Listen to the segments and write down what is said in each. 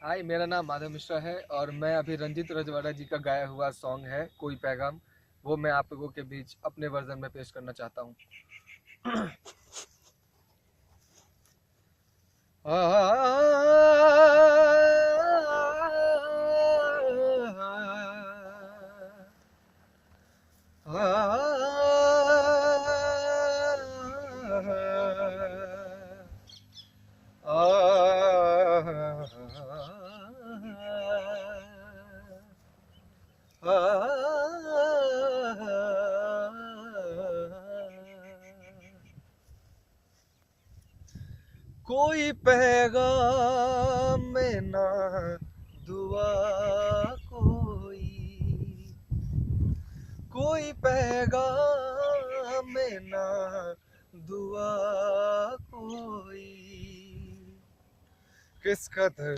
हाय, मेरा नाम माधव मिश्रा है और मैं अभी रंजीत रजवाड़ा जी का गाया हुआ सॉन्ग है कोई पैगाम, वो मैं आप लोगों के बीच अपने वर्जन में पेश करना चाहता हूँ। कोई पैगाम में ना दुआ, कोई कोई पैगाम में ना दुआ, कोई किस कदर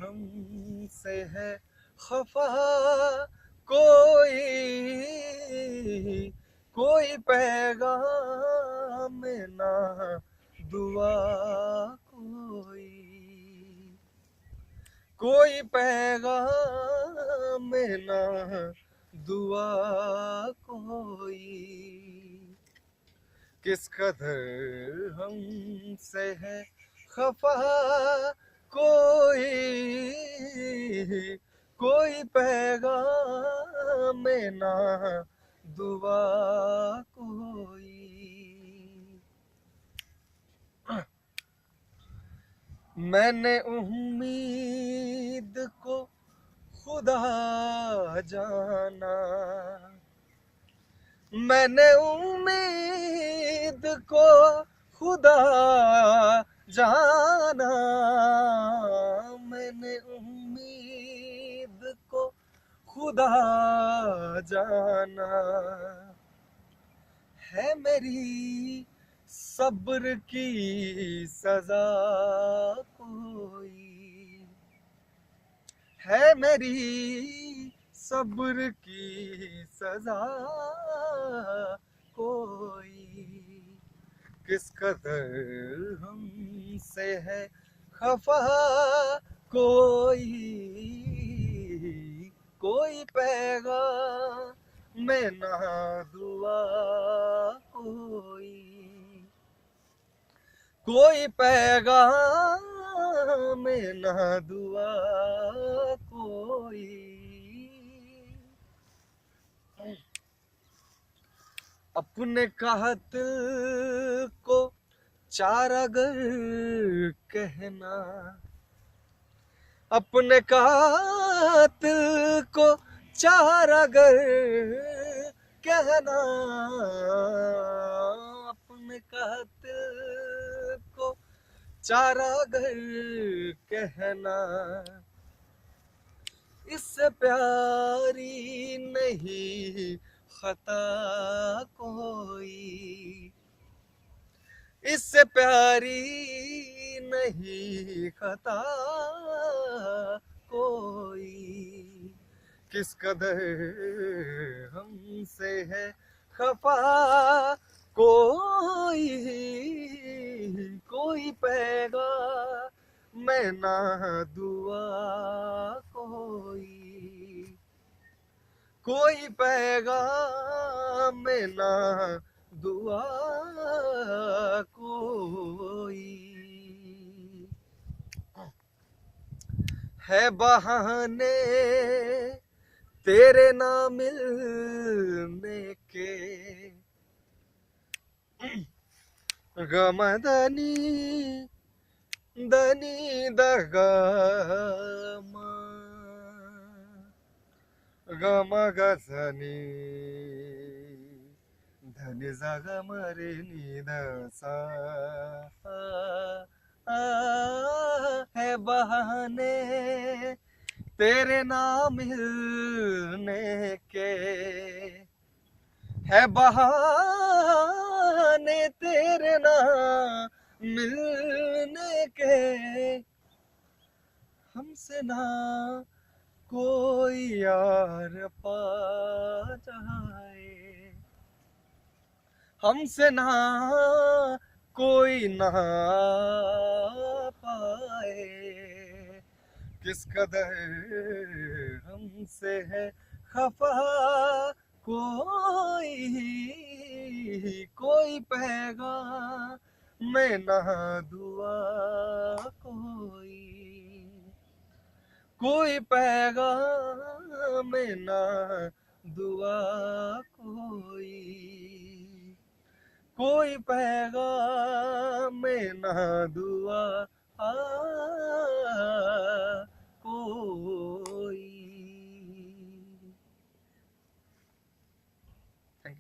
हमसे है खफा, कोई कोई पैगाम में ना दुआ, कोई पैगाम में ना दुआ, कोई किस कदर हमसे है खफा, कोई कोई पैगाम में ना दुआ, कोई मैंने उम्मीद को खुदा जाना, मैंने उम्मीद को खुदा जाना, मैंने उम्मीद को खुदा जाना, है मेरी सब्र की सजा, कोई है मेरी सब्र की सजा, कोई किस कदर हमसे है खफा, कोई कोई पैगाम में ना दुआ, कोई पैगाम में ना दुआ, कोई अपने कातिल को चारागर कहना, अपने कातिल को चारागर कहना, अपने कातिल को चारागर कहना, इससे प्यारी नहीं खता कोई, इससे प्यारी नहीं खता कोई किस कदर हमसे है खफा, कोई कोई पैगाम में ना दुआ, कोई पैगाम में ना दुआ, कोई है बहाने तेरे ना मिलने के, गमदनी दनी दगमा गम गजनी धनि जगम रे निदसा, है बहाने तेरे नाम मिलने के, है बहाने तेरे नाम मिलने के, हमसे ना कोई यार पा जाए, हमसे ना कोई ना पाए, किस कदर हमसे है खफा, कोई कोई पैगाम में ना दुआ, कोई पैगाम में ना दुआ, कोई पैगाम में ना दुआ, कोई